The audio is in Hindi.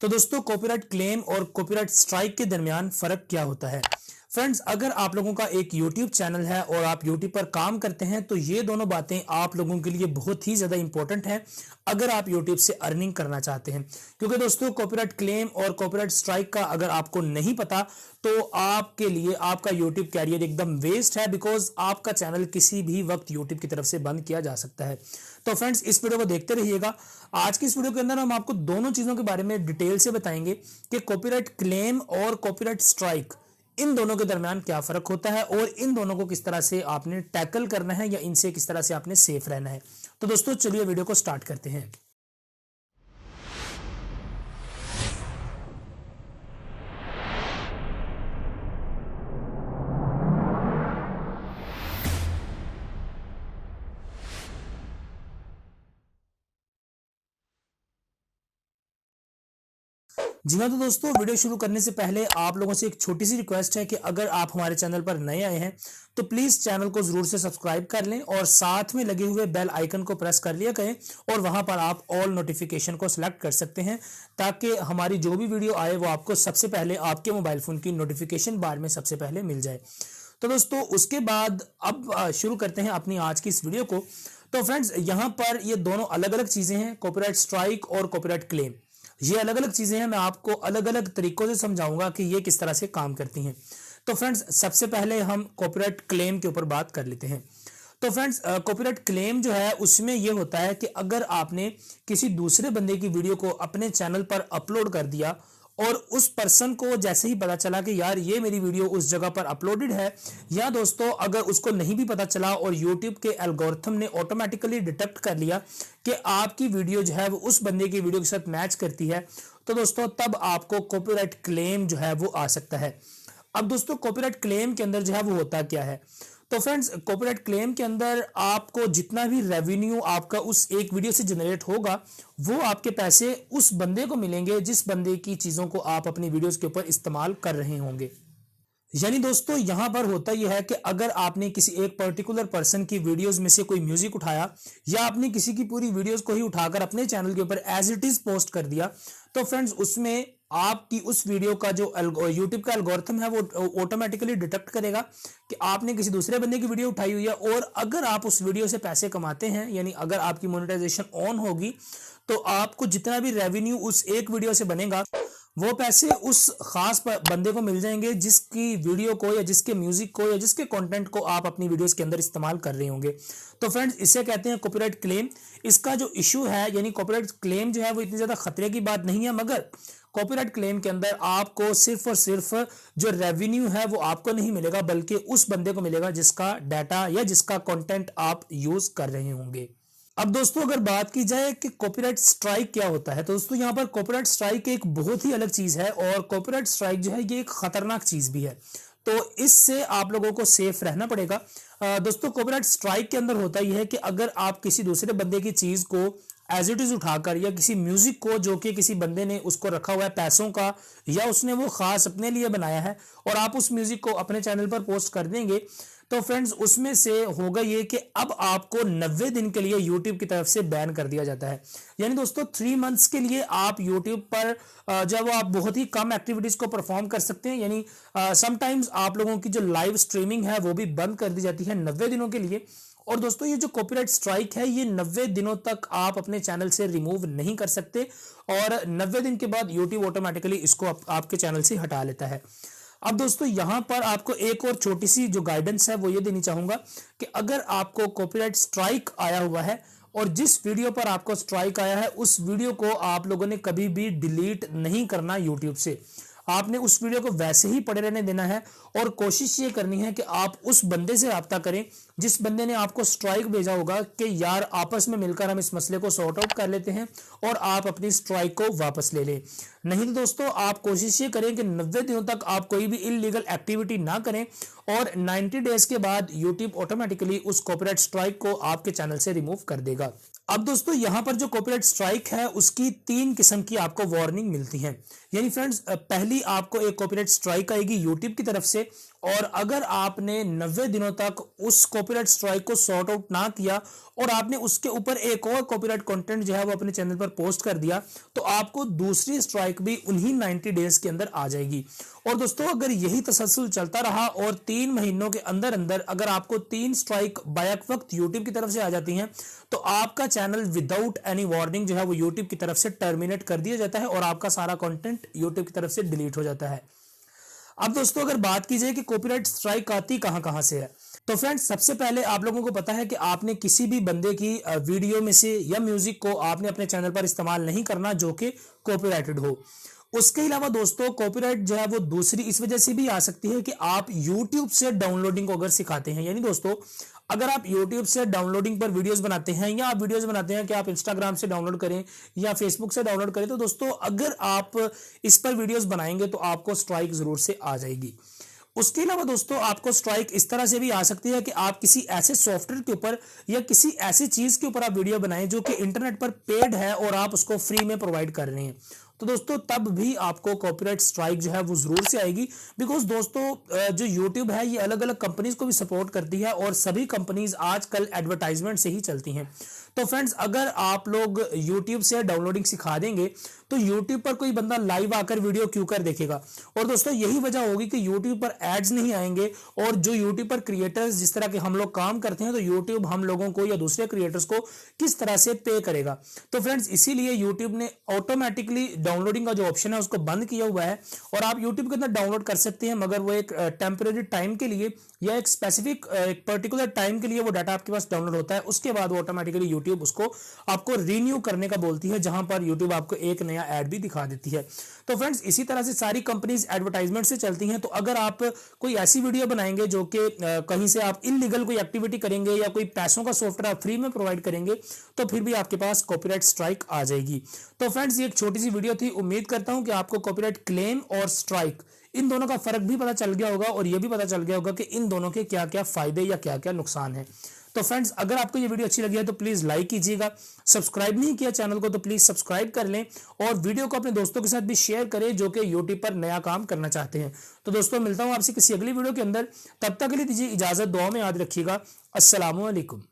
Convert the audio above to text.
तो दोस्तों कॉपीराइट क्लेम और कॉपीराइट स्ट्राइक के दरमियान फर्क क्या होता है। फ्रेंड्स, अगर आप लोगों का एक YouTube चैनल है और आप YouTube पर काम करते हैं तो ये दोनों बातें आप लोगों के लिए बहुत ही ज़्यादा इंपॉर्टेंट है अगर आप YouTube से अर्निंग करना चाहते हैं। क्योंकि दोस्तों कॉपीराइट क्लेम और कॉपीराइट स्ट्राइक का अगर आपको नहीं पता तो आपके लिए आपका YouTube कैरियर एकदम वेस्ट है, बिकॉज आपका चैनल किसी भी वक्त YouTube की तरफ से बंद किया जा सकता है। तो फ्रेंड्स, इस वीडियो को देखते रहिएगा। आज की इस वीडियो के अंदर हम आपको दोनों चीज़ों के बारे में डिटेल से बताएंगे कि कॉपीराइट क्लेम और कॉपीराइट स्ट्राइक इन दोनों के दरमियान क्या फर्क होता है और इन दोनों को किस तरह से आपने टैकल करना है या इनसे किस तरह से आपने सेफ रहना है। तो दोस्तों चलिए वीडियो को स्टार्ट करते हैं। जी हाँ, तो दोस्तों वीडियो शुरू करने से पहले आप लोगों से एक छोटी सी रिक्वेस्ट है कि अगर आप हमारे चैनल पर नए आए हैं तो प्लीज चैनल को जरूर से सब्सक्राइब कर लें और साथ में लगे हुए बेल आइकन को प्रेस कर लिया करें और वहां पर आप ऑल नोटिफिकेशन को सिलेक्ट कर सकते हैं ताकि हमारी जो भी वीडियो आए वो आपको सबसे पहले आपके मोबाइल फोन की नोटिफिकेशन बार में सबसे पहले मिल जाए। तो दोस्तों उसके बाद अब शुरू करते हैं अपनी आज की इस वीडियो को। तो फ्रेंड्स, यहाँ पर ये दोनों अलग अलग चीजें हैं, कॉपीराइट स्ट्राइक और कॉपीराइट क्लेम। ये अलग अलग चीजें हैं, मैं आपको अलग अलग तरीकों से समझाऊंगा कि ये किस तरह से काम करती हैं। तो फ्रेंड्स, सबसे पहले हम कॉपीराइट क्लेम के ऊपर बात कर लेते हैं। तो फ्रेंड्स, कॉपीराइट क्लेम जो है उसमें यह होता है कि अगर आपने किसी दूसरे बंदे की वीडियो को अपने चैनल पर अपलोड कर दिया और उस पर्सन को जैसे ही पता चला कि यार ये मेरी वीडियो उस जगह पर अपलोडेड है, या दोस्तों अगर उसको नहीं भी पता चला और YouTube के एल्गोरिथम ने ऑटोमेटिकली डिटेक्ट कर लिया कि आपकी वीडियो जो है वो उस बंदे की वीडियो के साथ मैच करती है, तो दोस्तों तब आपको कॉपीराइट क्लेम जो है वो आ सकता है। अब दोस्तों कॉपीराइट क्लेम के अंदर जो है वो होता क्या है। तो फ्रेंड्स, कॉपीराइट क्लेम के अंदर आपको जितना भी रेवेन्यू आपका उस एक वीडियो से जनरेट होगा वो आपके पैसे उस बंदे को मिलेंगे जिस बंदे की चीजों को आप अपनी वीडियोस के ऊपर इस्तेमाल कर रहे होंगे। यानी दोस्तों यहां पर होता यह है कि अगर आपने किसी एक पर्टिकुलर पर्सन की वीडियोस में से कोई म्यूजिक उठाया या आपने किसी की पूरी वीडियोस को ही उठाकर अपने चैनल के ऊपर एज इट इज पोस्ट कर दिया, तो फ्रेंड्स उसमें आपकी उस वीडियो का जो यूट्यूब का एल्गोरिथम है वो ऑटोमेटिकली डिटेक्ट करेगा कि आपने किसी दूसरे बंदे की वीडियो उठाई हुई है। और अगर आप उस वीडियो से पैसे कमाते हैं, यानी अगर आपकी मोनेटाइजेशन ऑन होगी, तो आपको जितना भी रेवेन्यू उस एक वीडियो से बनेगा वो पैसे उस खास बंदे को मिल जाएंगे जिसकी वीडियो को या जिसके म्यूजिक को या जिसके कंटेंट को आप अपनी वीडियोस के अंदर इस्तेमाल कर रहे होंगे। तो फ्रेंड्स, इसे कहते हैं कॉपीराइट क्लेम। इसका जो इशू है, यानी कॉपीराइट क्लेम जो है वो इतनी ज्यादा खतरे की बात नहीं है, मगर कॉपीराइट क्लेम के अंदर आपको सिर्फ और सिर्फ जो रेवेन्यू है वो आपको नहीं मिलेगा बल्कि उस बंदे को मिलेगा जिसका डाटा या जिसका कंटेंट आप यूज कर रहे होंगे। अब दोस्तों अगर बात की जाए कि कॉपीराइट स्ट्राइक क्या होता है, तो दोस्तों यहाँ पर कॉपीराइट स्ट्राइक एक बहुत ही अलग चीज है और कॉपीराइट स्ट्राइक जो है ये एक खतरनाक चीज भी है, तो इससे आप लोगों को सेफ रहना पड़ेगा। दोस्तों कॉपीराइट स्ट्राइक के अंदर होता यह है कि अगर आप किसी दूसरे बंदे की चीज को एज इट इज उठाकर या किसी म्यूजिक को जो कि किसी बंदे ने उसको रखा हुआ है पैसों का या उसने वो खास अपने लिए बनाया है और आप उस म्यूजिक को अपने चैनल पर पोस्ट कर देंगे, तो फ्रेंड्स उसमें से होगा ये कि अब आपको 90 दिन के लिए YouTube की तरफ से बैन कर दिया जाता है। यानी दोस्तों 3 मंथ्स के लिए आप YouTube पर जब आप बहुत ही कम एक्टिविटीज को परफॉर्म कर सकते हैं, यानी समटाइम्स आप लोगों की जो लाइव स्ट्रीमिंग है वो भी बंद कर दी जाती है 90 दिनों के लिए। और दोस्तों ये जो कॉपीराइट स्ट्राइक है ये 90 दिनों तक आप अपने चैनल से रिमूव नहीं कर सकते और 90 दिन के बाद YouTube ऑटोमेटिकली इसको आपके चैनल से हटा लेता है। अब दोस्तों यहां पर आपको एक और छोटी सी जो गाइडेंस है वो ये देनी चाहूंगा कि अगर आपको कॉपीराइट स्ट्राइक आया हुआ है और जिस वीडियो पर आपको स्ट्राइक आया है उस वीडियो को आप लोगों ने कभी भी डिलीट नहीं करना यूट्यूब से। आपने उस वीडियो को वैसे ही पड़े रहने देना है और कोशिश ये करनी है कि आप उस बंदे से राब्ता करें जिस बंदे ने आपको स्ट्राइक भेजा होगा कि यार आपस में मिलकर हम इस मसले को सॉर्ट आउट कर लेते हैं और आप अपनी स्ट्राइक को वापस ले लें। नहीं तो दोस्तों आप कोशिश ये करें कि 90 दिनों तक आप कोई भी इलीगल एक्टिविटी ना करें और 90 डेज के बाद यूट्यूब ऑटोमेटिकली उस कॉपीराइट स्ट्राइक को आपके चैनल से रिमूव कर देगा। अब दोस्तों यहां पर जो कॉपीराइट स्ट्राइक है उसकी 3 किस्म की आपको वार्निंग मिलती है। यानी फ्रेंड्स, पहली आपको एक कॉपीराइट स्ट्राइक आएगी यूट्यूब की तरफ से और अगर आपने 90 दिनों तक उस कॉपीराइट स्ट्राइक को सॉर्ट आउट ना किया और आपने उसके ऊपर एक और कॉपीराइट कंटेंट जो है वो अपने चैनल पर पोस्ट कर दिया, तो आपको दूसरी स्ट्राइक भी उन्हीं 90 डेज के अंदर आ जाएगी। और दोस्तों अगर यही तसलसल चलता रहा और 3 महीनों के अंदर अंदर अगर आपको 3 स्ट्राइक बैक वक्त यूट्यूब की तरफ से आ जाती हैं, तो आपका चैनल विदाउट एनी वार्निंग जो है वो यूट्यूब की तरफ से टर्मिनेट कर दिया जाता है और आपका सारा कंटेंट यूट्यूब की तरफ से डिलीट हो जाता है। अब दोस्तों अगर बात की जाए कि कॉपीराइट स्ट्राइक आती कहां कहां से है, तो फ्रेंड्स सबसे पहले आप लोगों को पता है कि आपने किसी भी बंदे की वीडियो में से या म्यूजिक को आपने अपने चैनल पर इस्तेमाल नहीं करना जो कि कॉपीराइटेड हो। उसके अलावा दोस्तों कॉपीराइट जो है वो दूसरी इस वजह से भी आ सकती है कि आप YouTube से डाउनलोडिंग को अगर सिखाते हैं, यानी दोस्तों अगर आप YouTube से डाउनलोडिंग पर वीडियोस बनाते हैं या आप वीडियोस बनाते हैं कि आप Instagram से डाउनलोड करें या Facebook से डाउनलोड करें, तो दोस्तों अगर आप इस पर वीडियोस बनाएंगे तो आपको स्ट्राइक जरूर से आ जाएगी। उसके अलावा दोस्तों आपको स्ट्राइक इस तरह से भी आ सकती है कि आप किसी ऐसे सॉफ्टवेयर के ऊपर या किसी ऐसी चीज के ऊपर आप वीडियो बनाएं जो कि इंटरनेट पर पेड है और आप उसको फ्री में प्रोवाइड कर रहे हैं, तो दोस्तों तब भी आपको कॉपीराइट स्ट्राइक जो है वो जरूर से आएगी। बिकॉज दोस्तों जो यूट्यूब है ये अलग अलग कंपनीज को भी सपोर्ट करती है और सभी कंपनीज आजकल एडवर्टाइजमेंट से ही चलती हैं। तो फ्रेंड्स अगर आप लोग यूट्यूब से डाउनलोडिंग सिखा देंगे तो यूट्यूब पर कोई बंदा लाइव आकर वीडियो क्यों कर देखेगा। और दोस्तों यही वजह होगी कि यूट्यूब पर एड्स नहीं आएंगे और जो यूट्यूब पर क्रिएटर्स जिस तरह के हम लोग काम करते हैं तो यूट्यूब हम लोगों को या दूसरे क्रिएटर्स को किस तरह से पे करेगा। तो फ्रेंड्स इसीलिए यूट्यूब ने ऑटोमेटिकली डाउनलोडिंग का जो ऑप्शन है उसको बंद किया हुआ है और आप यूट्यूब के अंदर डाउनलोड कर सकते हैं, मगर वो एक टेम्परेरी टाइम के लिए या एक स्पेसिफिक एक पर्टिकुलर टाइम के लिए वो डाटा आपके पास डाउनलोड होता है। उसके बाद वो ऑटोमेटिकली यूट्यूब उसको आपको रीन्यू करने का बोलती है, जहां पर यूट्यूब आपको एक नया ऐड भी दिखा देती है। तो फ्रेंड्स इसी तरह से सारी कंपनीज एडवर्टाइजमेंट से चलती हैं। तो अगर आप कोई ऐसी वीडियो बनाएंगे जो कि कहीं से आप इलीगल कोई एक्टिविटी करेंगे या कोई पैसों का सॉफ्टवेयर आप फ्री में प्रोवाइड करेंगे तो फिर भी आपके पास कॉपीराइट स्ट्राइक आ जाएगी। तो फ्रेंड्स ये एक छोटी सी वीडियो थी, उम्मीद करता हूं कि आपको कॉपीराइट क्लेम और स्ट्राइक इन दोनों का फर्क भी पता चल गया होगा और यह भी पता चल गया होगा कि इन दोनों के क्या क्या फायदे या क्या क्या नुकसान है। तो फ्रेंड्स अगर आपको ये वीडियो अच्छी लगी है तो प्लीज लाइक कीजिएगा, सब्सक्राइब नहीं किया चैनल को तो प्लीज सब्सक्राइब कर लें और वीडियो को अपने दोस्तों के साथ भी शेयर करें जो कि यूट्यूब पर नया काम करना चाहते हैं। तो दोस्तों मिलता हूं आपसे किसी अगली वीडियो के अंदर, तब तक के लिए दीजिए इजाजत, दुआ में याद रखिएगा। अस्सलामु अलैकुम।